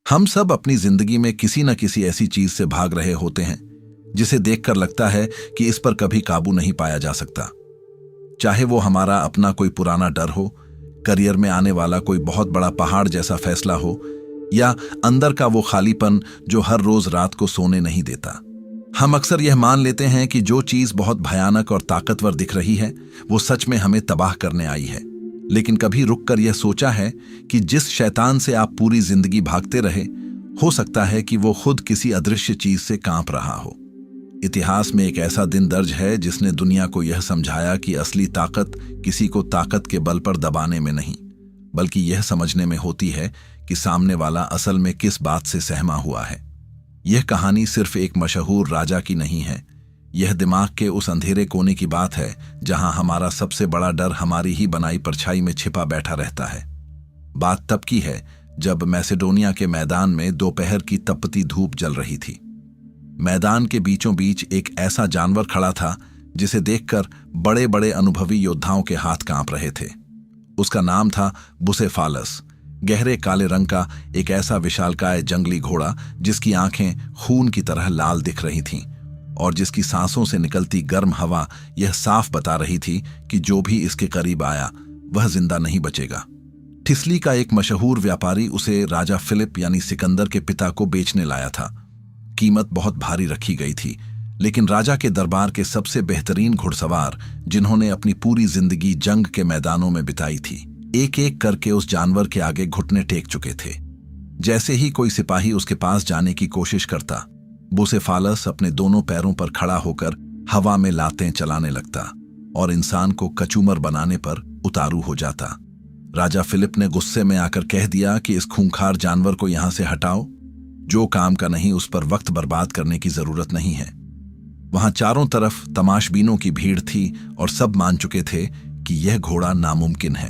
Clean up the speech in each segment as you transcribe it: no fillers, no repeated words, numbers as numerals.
हम सब अपनी जिंदगी में किसी न किसी ऐसी चीज से भाग रहे होते हैं जिसे देखकर लगता है कि इस पर कभी काबू नहीं पाया जा सकता। चाहे वो हमारा अपना कोई पुराना डर हो, करियर में आने वाला कोई बहुत बड़ा पहाड़ जैसा फैसला हो, या अंदर का वो खालीपन जो हर रोज रात को सोने नहीं देता। हम अक्सर यह मान लेते हैं कि जो चीज बहुत भयानक और ताकतवर दिख रही है वो सच में हमें तबाह करने आई है। लेकिन कभी रुककर यह सोचा है कि जिस शैतान से आप पूरी जिंदगी भागते रहे, हो सकता है कि वो खुद किसी अदृश्य चीज से कांप रहा हो। इतिहास में एक ऐसा दिन दर्ज है जिसने दुनिया को यह समझाया कि असली ताकत किसी को ताकत के बल पर दबाने में नहीं, बल्कि यह समझने में होती है कि सामने वाला असल में किस बात से सहमा हुआ है। यह कहानी सिर्फ एक मशहूर राजा की नहीं है, यह दिमाग के उस अंधेरे कोने की बात है जहां हमारा सबसे बड़ा डर हमारी ही बनाई परछाई में छिपा बैठा रहता है। बात तब की है जब मैसेडोनिया के मैदान में दोपहर की तपती धूप जल रही थी। मैदान के बीचों बीच एक ऐसा जानवर खड़ा था जिसे देखकर बड़े बड़े अनुभवी योद्धाओं के हाथ कांप रहे थे। उसका नाम था बुसेफालस, गहरे काले रंग का एक ऐसा विशालकाय जंगली घोड़ा जिसकी आंखें खून की तरह लाल दिख रही थीं और जिसकी सांसों से निकलती गर्म हवा यह साफ बता रही थी कि जो भी इसके करीब आया वह जिंदा नहीं बचेगा। थिस्ली का एक मशहूर व्यापारी उसे राजा फिलिप यानी सिकंदर के पिता को बेचने लाया था। कीमत बहुत भारी रखी गई थी, लेकिन राजा के दरबार के सबसे बेहतरीन घुड़सवार, जिन्होंने अपनी पूरी जिंदगी जंग के मैदानों में बिताई थी, एक एक करके उस जानवर के आगे घुटने टेक चुके थे। जैसे ही कोई सिपाही उसके पास जाने की कोशिश करता, बुसेफालस अपने दोनों पैरों पर खड़ा होकर हवा में लातें चलाने लगता और इंसान को कचूमर बनाने पर उतारू हो जाता। राजा फिलिप ने गुस्से में आकर कह दिया कि इस खूंखार जानवर को यहां से हटाओ, जो काम का नहीं उस पर वक्त बर्बाद करने की जरूरत नहीं है। वहां चारों तरफ तमाशबीनों की भीड़ थी और सब मान चुके थे कि यह घोड़ा नामुमकिन है।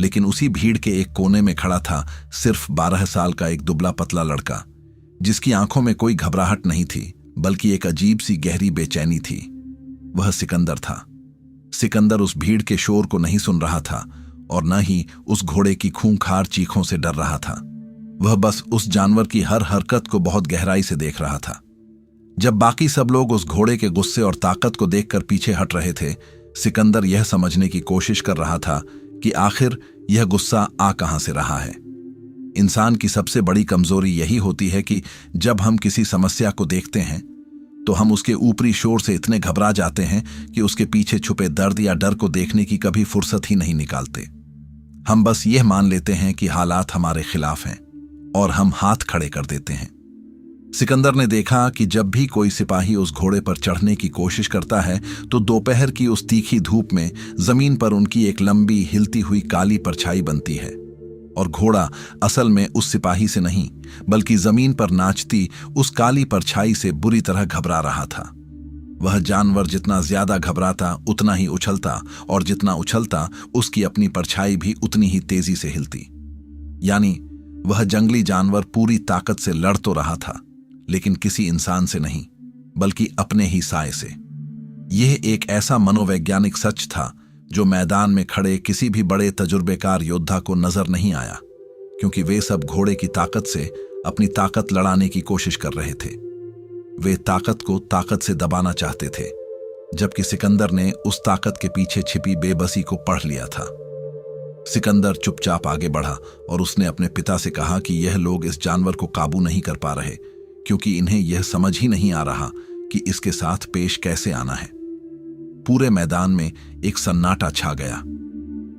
लेकिन उसी भीड़ के एक कोने में खड़ा था सिर्फ 12 साल का एक दुबला पतला लड़का, जिसकी आंखों में कोई घबराहट नहीं थी बल्कि एक अजीब सी गहरी बेचैनी थी। वह सिकंदर था। सिकंदर उस भीड़ के शोर को नहीं सुन रहा था और न ही उस घोड़े की खूंखार चीखों से डर रहा था। वह बस उस जानवर की हर हरकत को बहुत गहराई से देख रहा था। जब बाकी सब लोग उस घोड़े के गुस्से और ताकत को देखकर पीछे हट रहे थे, सिकंदर यह समझने की कोशिश कर रहा था कि आखिर यह गुस्सा आ कहां से रहा है। इंसान की सबसे बड़ी कमजोरी यही होती है कि जब हम किसी समस्या को देखते हैं तो हम उसके ऊपरी शोर से इतने घबरा जाते हैं कि उसके पीछे छुपे दर्द या डर को देखने की कभी फुर्सत ही नहीं निकालते। हम बस यह मान लेते हैं कि हालात हमारे खिलाफ हैं और हम हाथ खड़े कर देते हैं। सिकंदर ने देखा कि जब भी कोई सिपाही उस घोड़े पर चढ़ने की कोशिश करता है तो दोपहर की उस तीखी धूप में जमीन पर उनकी एक लंबी हिलती हुई काली परछाई बनती है और घोड़ा असल में उस सिपाही से नहीं बल्कि जमीन पर नाचती उस काली परछाई से बुरी तरह घबरा रहा था। वह जानवर जितना ज्यादा घबराता उतना ही उछलता और जितना उछलता उसकी अपनी परछाई भी उतनी ही तेजी से हिलती। यानी वह जंगली जानवर पूरी ताकत से लड़ तो रहा था, लेकिन किसी इंसान से नहीं बल्कि अपने ही साए से। यह एक ऐसा मनोवैज्ञानिक सच था जो मैदान में खड़े किसी भी बड़े तजुर्बेकार योद्धा को नजर नहीं आया, क्योंकि वे सब घोड़े की ताकत से अपनी ताकत लड़ाने की कोशिश कर रहे थे। वे ताकत को ताकत से दबाना चाहते थे, जबकि सिकंदर ने उस ताकत के पीछे छिपी बेबसी को पढ़ लिया था। सिकंदर चुपचाप आगे बढ़ा और उसने अपने पिता से कहा कि यह लोग इस जानवर को काबू नहीं कर पा रहे, क्योंकि इन्हें यह समझ ही नहीं आ रहा कि इसके साथ पेश कैसे आना है। पूरे मैदान में एक सन्नाटा छा गया।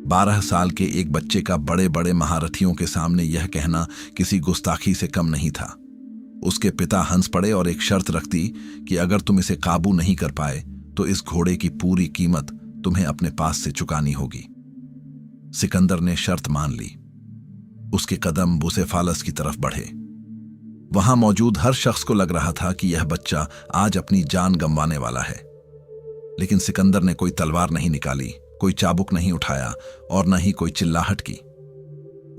12 साल के एक बच्चे का बड़े बड़े महारथियों के सामने यह कहना किसी गुस्ताखी से कम नहीं था। उसके पिता हंस पड़े और एक शर्त रख दी कि अगर तुम इसे काबू नहीं कर पाए तो इस घोड़े की पूरी कीमत तुम्हें अपने पास से चुकानी होगी। सिकंदर ने शर्त मान ली। उसके कदम बुसेफालस की तरफ बढ़े। वहां मौजूद हर शख्स को लग रहा था कि यह बच्चा आज अपनी जान गंवाने वाला है, लेकिन सिकंदर ने कोई तलवार नहीं निकाली, कोई चाबुक नहीं उठाया और न ही कोई चिल्लाहट की।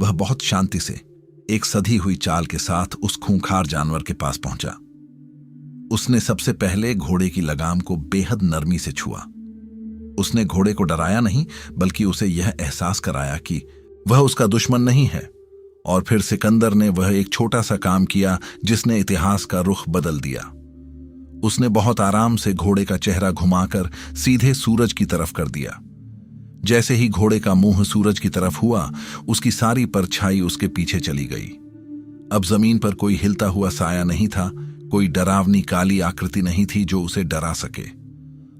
वह बहुत शांति से एक सधी हुई चाल के साथ उस खूंखार जानवर के पास पहुंचा। उसने सबसे पहले घोड़े की लगाम को बेहद नरमी से छुआ। उसने घोड़े को डराया नहीं, बल्कि उसे यह एहसास कराया कि वह उसका दुश्मन नहीं है और फिर सिकंदर ने वह एक छोटा सा काम किया जिसने इतिहास का रुख बदल दिया। उसने बहुत आराम से घोड़े का चेहरा घुमाकर सीधे सूरज की तरफ कर दिया। जैसे ही घोड़े का मुंह सूरज की तरफ हुआ, उसकी सारी परछाई उसके पीछे चली गई। अब जमीन पर कोई हिलता हुआ साया नहीं था, कोई डरावनी काली आकृति नहीं थी जो उसे डरा सके।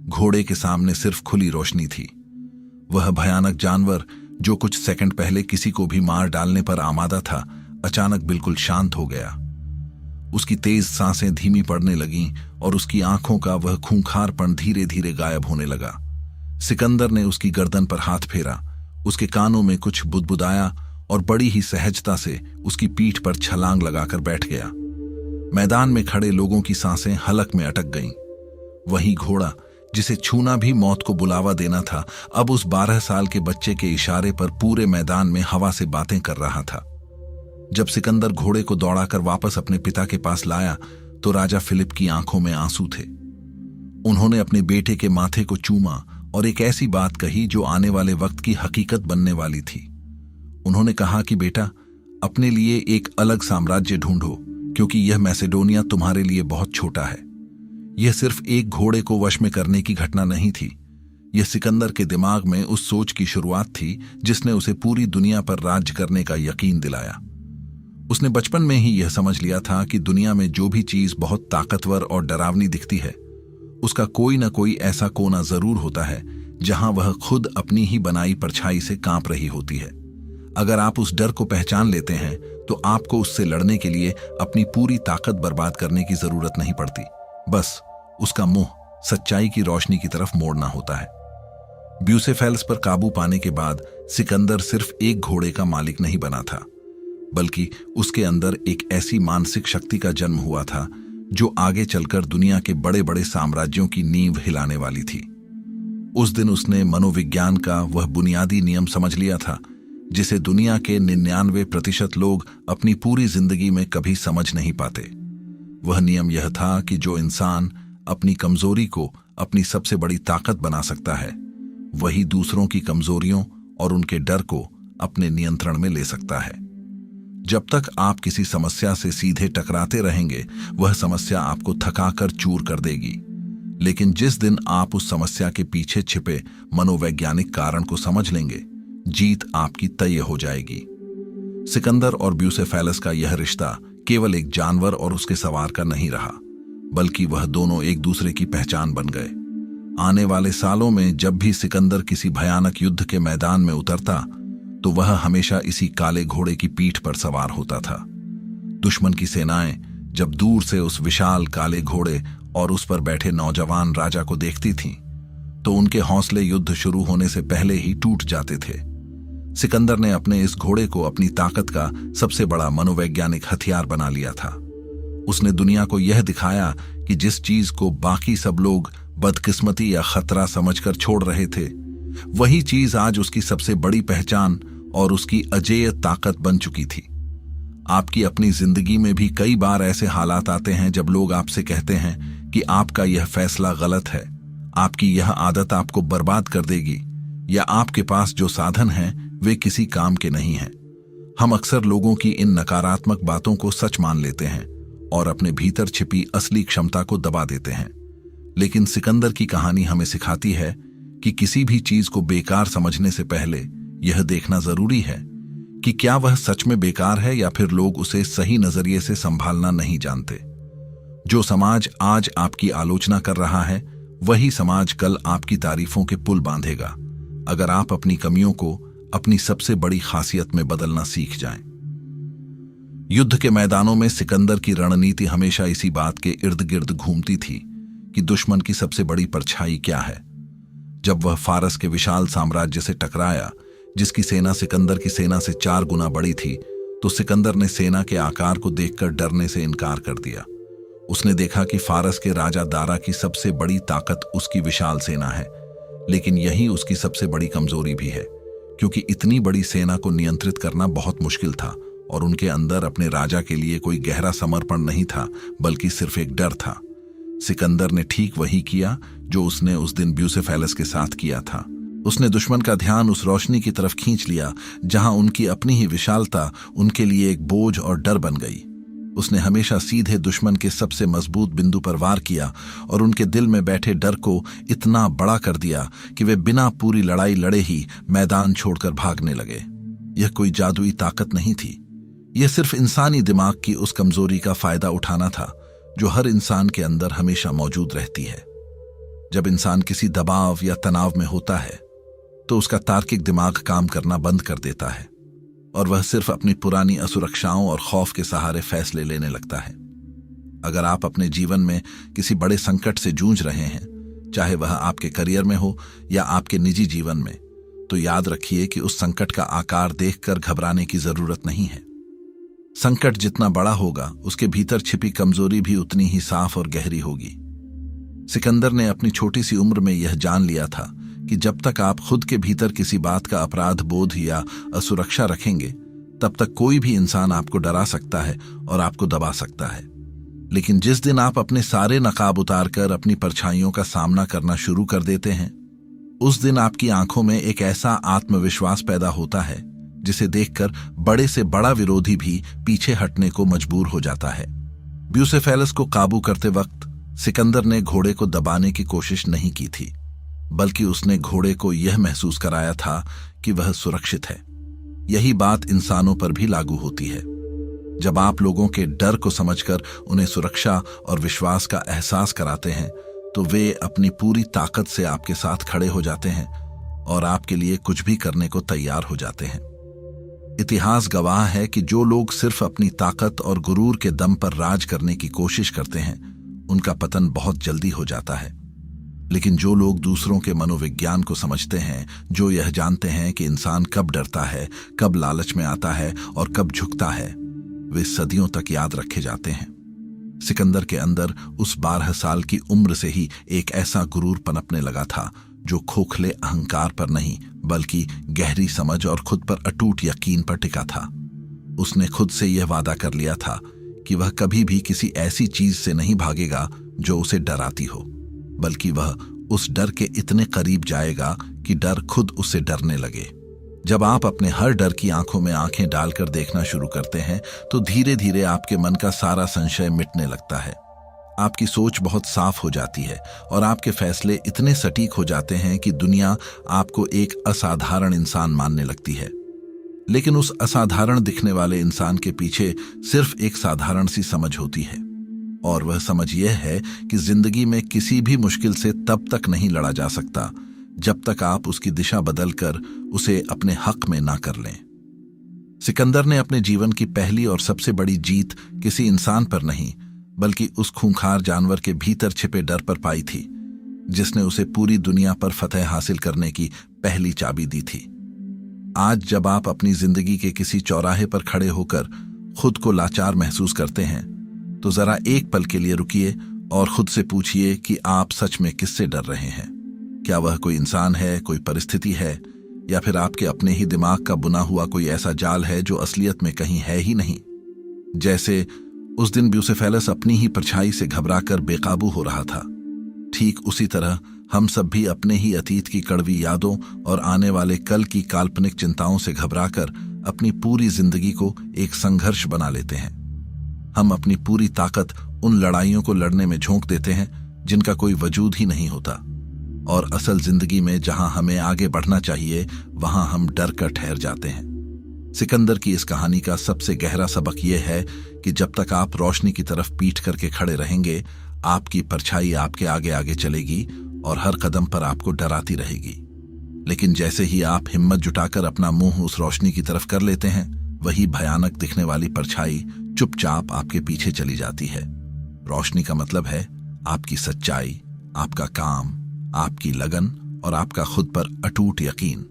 घोड़े के सामने सिर्फ खुली रोशनी थी। वह भयानक जानवर जो कुछ सेकंड पहले किसी को भी मार डालने पर आमादा था, अचानक बिल्कुल शांत हो गया। उसकी तेज सांसें धीमी पड़ने लगीं और उसकी आंखों का वह खूंखारपन धीरे धीरे गायब होने लगा। सिकंदर ने उसकी गर्दन पर हाथ फेरा, उसके कानों में कुछ बुदबुदाया और बड़ी ही सहजता से उसकी पीठ पर छलांग लगाकर बैठ गया। मैदान में खड़े लोगों की सांसें हलक में अटक गईं। वही घोड़ा जिसे छूना भी मौत को बुलावा देना था, अब उस 12 साल के बच्चे के इशारे पर पूरे मैदान में हवा से बातें कर रहा था। जब सिकंदर घोड़े को दौड़ाकर वापस अपने पिता के पास लाया तो राजा फिलिप की आंखों में आंसू थे। उन्होंने अपने बेटे के माथे को चूमा और एक ऐसी बात कही जो आने वाले वक्त की हकीकत बनने वाली थी। उन्होंने कहा कि बेटा, अपने लिए एक अलग साम्राज्य ढूंढो, क्योंकि यह मैसेडोनिया तुम्हारे लिए बहुत छोटा है। यह सिर्फ एक घोड़े को वश में करने की घटना नहीं थी। यह सिकंदर के दिमाग में उस सोच की शुरुआत थी जिसने उसे पूरी दुनिया पर राज्य करने का यकीन दिलाया। उसने बचपन में ही यह समझ लिया था कि दुनिया में जो भी चीज बहुत ताकतवर और डरावनी दिखती है, उसका कोई ना कोई ऐसा कोना जरूर होता है जहां वह खुद अपनी ही बनाई परछाई से कांप रही होती है। अगर आप उस डर को पहचान लेते हैं तो आपको उससे लड़ने के लिए अपनी पूरी ताकत बर्बाद करने की जरूरत नहीं पड़ती, बस उसका मुंह सच्चाई की रोशनी की तरफ मोड़ना होता है। ब्यूसेफेलस पर काबू पाने के बाद सिकंदर सिर्फ एक घोड़े का मालिक नहीं बना था, बल्कि उसके अंदर एक ऐसी मानसिक शक्ति का जन्म हुआ था जो आगे चलकर दुनिया के बड़े बड़े साम्राज्यों की नींव हिलाने वाली थी। उस दिन उसने मनोविज्ञान का वह बुनियादी नियम समझ लिया था जिसे दुनिया के 99% लोग अपनी पूरी जिंदगी में कभी समझ नहीं पाते। वह नियम यह था कि जो इंसान अपनी कमजोरी को अपनी सबसे बड़ी ताकत बना सकता है, वही दूसरों की कमजोरियों और उनके डर को अपने नियंत्रण में ले सकता है। जब तक आप किसी समस्या से सीधे टकराते रहेंगे, वह समस्या आपको थकाकर चूर कर देगी। लेकिन जिस दिन आप उस समस्या के पीछे छिपे मनोवैज्ञानिक कारण को समझ लेंगे, जीत आपकी तय हो जाएगी। सिकंदर और ब्यूसेफेलस का यह रिश्ता केवल एक जानवर और उसके सवार का नहीं रहा, बल्कि वह दोनों एक दूसरे की पहचान बन गए। आने वाले सालों में जब भी सिकंदर किसी भयानक युद्ध के मैदान में उतरता तो वह हमेशा इसी काले घोड़े की पीठ पर सवार होता था। दुश्मन की सेनाएं जब दूर से उस विशाल काले घोड़े और उस पर बैठे नौजवान राजा को देखती थीं, तो उनके हौसले युद्ध शुरू होने से पहले ही टूट जाते थे। सिकंदर ने अपने इस घोड़े को अपनी ताकत का सबसे बड़ा मनोवैज्ञानिक हथियार बना लिया था। उसने दुनिया को यह दिखाया कि जिस चीज को बाकी सब लोग बदकिस्मती या खतरा समझकर छोड़ रहे थे, वही चीज आज उसकी सबसे बड़ी पहचान और उसकी अजेय ताकत बन चुकी थी। आपकी अपनी जिंदगी में भी कई बार ऐसे हालात आते हैं जब लोग आपसे कहते हैं कि आपका यह फैसला गलत है, आपकी यह आदत आपको बर्बाद कर देगी, या आपके पास जो साधन हैं वे किसी काम के नहीं हैं। हम अक्सर लोगों की इन नकारात्मक बातों को सच मान लेते हैं और अपने भीतर छिपी असली क्षमता को दबा देते हैं। लेकिन सिकंदर की कहानी हमें सिखाती है कि किसी भी चीज को बेकार समझने से पहले यह देखना जरूरी है कि क्या वह सच में बेकार है या फिर लोग उसे सही नजरिए से संभालना नहीं जानते। जो समाज आज आपकी आलोचना कर रहा है, वही समाज कल आपकी तारीफों के पुल बांधेगा, अगर आप अपनी कमियों को अपनी सबसे बड़ी खासियत में बदलना सीख जाएं। युद्ध के मैदानों में सिकंदर की रणनीति हमेशा इसी बात के इर्द गिर्द घूमती थी कि दुश्मन की सबसे बड़ी परछाई क्या है। जब वह फारस के विशाल साम्राज्य से टकराया, जिसकी सेना सिकंदर की सेना से 4 गुना बड़ी थी, तो सिकंदर ने सेना के आकार को देखकर डरने से इनकार कर दिया। उसने देखा कि फारस के राजा दारा की सबसे बड़ी ताकत उसकी विशाल सेना है, लेकिन यही उसकी सबसे बड़ी कमजोरी भी है, क्योंकि इतनी बड़ी सेना को नियंत्रित करना बहुत मुश्किल था और उनके अंदर अपने राजा के लिए कोई गहरा समर्पण नहीं था, बल्कि सिर्फ एक डर था। सिकंदर ने ठीक वही किया जो उसने उस दिन ब्यूसेफेलस के साथ किया था। उसने दुश्मन का ध्यान उस रोशनी की तरफ खींच लिया जहां उनकी अपनी ही विशालता उनके लिए एक बोझ और डर बन गई। उसने हमेशा सीधे दुश्मन के सबसे मजबूत बिंदु पर वार किया और उनके दिल में बैठे डर को इतना बड़ा कर दिया कि वे बिना पूरी लड़ाई लड़े ही मैदान छोड़कर भागने लगे। यह कोई जादुई ताकत नहीं थी, यह सिर्फ इंसानी दिमाग की उस कमजोरी का फायदा उठाना था जो हर इंसान के अंदर हमेशा मौजूद रहती है। जब इंसान किसी दबाव या तनाव में होता है तो उसका तार्किक दिमाग काम करना बंद कर देता है और वह सिर्फ अपनी पुरानी असुरक्षाओं और खौफ के सहारे फैसले लेने लगता है। अगर आप अपने जीवन में किसी बड़े संकट से जूझ रहे हैं, चाहे वह आपके करियर में हो या आपके निजी जीवन में, तो याद रखिए कि उस संकट का आकार देखकर घबराने की जरूरत नहीं है। संकट जितना बड़ा होगा, उसके भीतर छिपी कमजोरी भी उतनी ही साफ और गहरी होगी। सिकंदर ने अपनी छोटी सी उम्र में यह जान लिया था कि जब तक आप खुद के भीतर किसी बात का अपराध बोध या असुरक्षा रखेंगे, तब तक कोई भी इंसान आपको डरा सकता है और आपको दबा सकता है। लेकिन जिस दिन आप अपने सारे नकाब उतारकर अपनी परछाइयों का सामना करना शुरू कर देते हैं, उस दिन आपकी आंखों में एक ऐसा आत्मविश्वास पैदा होता है जिसे देखकर बड़े से बड़ा विरोधी भी पीछे हटने को मजबूर हो जाता है। ब्यूसेफेलस को काबू करते वक्त सिकंदर ने घोड़े को दबाने की कोशिश नहीं की थी, बल्कि उसने घोड़े को यह महसूस कराया था कि वह सुरक्षित है। यही बात इंसानों पर भी लागू होती है। जब आप लोगों के डर को समझकर उन्हें सुरक्षा और विश्वास का एहसास कराते हैं, तो वे अपनी पूरी ताकत से आपके साथ खड़े हो जाते हैं और आपके लिए कुछ भी करने को तैयार हो जाते हैं। इतिहास गवाह है कि जो लोग सिर्फ अपनी ताकत और गुरूर के दम पर राज करने की कोशिश करते हैं, उनका पतन बहुत जल्दी हो जाता है। लेकिन जो लोग दूसरों के मनोविज्ञान को समझते हैं, जो यह जानते हैं कि इंसान कब डरता है, कब लालच में आता है और कब झुकता है, वे सदियों तक याद रखे जाते हैं। सिकंदर के अंदर उस 12 साल की उम्र से ही एक ऐसा गुरूर पनपने लगा था जो खोखले अहंकार पर नहीं, बल्कि गहरी समझ और खुद पर अटूट यकीन पर टिका था। उसने खुद से यह वादा कर लिया था कि वह कभी भी किसी ऐसी चीज से नहीं भागेगा जो उसे डराती हो, बल्कि वह उस डर के इतने करीब जाएगा कि डर खुद उसे डरने लगे। जब आप अपने हर डर की आंखों में आंखें डालकर देखना शुरू करते हैं, तो धीरे धीरे आपके मन का सारा संशय मिटने लगता है। आपकी सोच बहुत साफ हो जाती है और आपके फैसले इतने सटीक हो जाते हैं कि दुनिया आपको एक असाधारण इंसान मानने लगती है। लेकिन उस असाधारण दिखने वाले इंसान के पीछे सिर्फ एक साधारण सी समझ होती है, और वह समझ यह है कि जिंदगी में किसी भी मुश्किल से तब तक नहीं लड़ा जा सकता जब तक आप उसकी दिशा बदलकर उसे अपने हक में ना कर लें। सिकंदर ने अपने जीवन की पहली और सबसे बड़ी जीत किसी इंसान पर नहीं, बल्कि उस खूंखार जानवर के भीतर छिपे डर पर पाई थी, जिसने उसे पूरी दुनिया पर फतह हासिल करने की पहली चाबी दी थी। आज जब आप अपनी जिंदगी के किसी चौराहे पर खड़े होकर खुद को लाचार महसूस करते हैं, तो जरा एक पल के लिए रुकिए और खुद से पूछिए कि आप सच में किससे डर रहे हैं। क्या वह कोई इंसान है, कोई परिस्थिति है, या फिर आपके अपने ही दिमाग का बुना हुआ कोई ऐसा जाल है जो असलियत में कहीं है ही नहीं। जैसे उस दिन ब्यूसेफेलस अपनी ही परछाई से घबराकर बेकाबू हो रहा था, ठीक उसी तरह हम सब भी अपने ही अतीत की कड़वी यादों और आने वाले कल की काल्पनिक चिंताओं से घबराकर अपनी पूरी जिंदगी को एक संघर्ष बना लेते हैं। हम अपनी पूरी ताकत उन लड़ाइयों को लड़ने में झोंक देते हैं जिनका कोई वजूद ही नहीं होता, और असल जिंदगी में जहां हमें आगे बढ़ना चाहिए, वहां हम डर कर ठहर जाते हैं। सिकंदर की इस कहानी का सबसे गहरा सबक यह है कि जब तक आप रोशनी की तरफ पीठ करके खड़े रहेंगे, आपकी परछाई आपके आगे आगे चलेगी और हर कदम पर आपको डराती रहेगी। लेकिन जैसे ही आप हिम्मत जुटाकर अपना मुंह उस रोशनी की तरफ कर लेते हैं, वही भयानक दिखने वाली परछाई चुपचाप आपके पीछे चली जाती है। रोशनी का मतलब है आपकी सच्चाई, आपका काम, आपकी लगन और आपका खुद पर अटूट यकीन।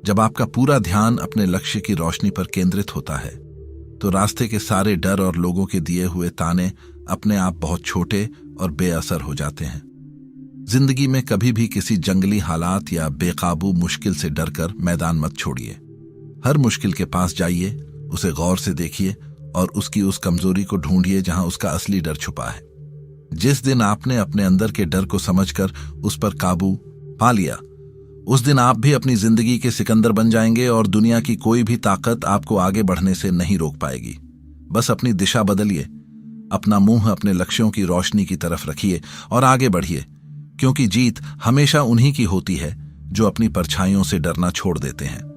जब आपका पूरा ध्यान अपने लक्ष्य की रोशनी पर केंद्रित होता है, तो रास्ते के सारे डर और लोगों के दिए हुए ताने अपने आप बहुत छोटे और बेअसर हो जाते हैं। जिंदगी में कभी भी किसी जंगली हालात या बेकाबू मुश्किल से डरकर मैदान मत छोड़िए। हर मुश्किल के पास जाइए, उसे गौर से देखिए और उसकी उस कमजोरी को ढूंढिए जहां उसका असली डर छुपा है। जिस दिन आपने अपने अंदर के डर को समझकर उस पर काबू पा लिया, उस दिन आप भी अपनी जिंदगी के सिकंदर बन जाएंगे और दुनिया की कोई भी ताकत आपको आगे बढ़ने से नहीं रोक पाएगी। बस अपनी दिशा बदलिए, अपना मुंह अपने लक्ष्यों की रोशनी की तरफ रखिए और आगे बढ़िए, क्योंकि जीत हमेशा उन्हीं की होती है जो अपनी परछाइयों से डरना छोड़ देते हैं।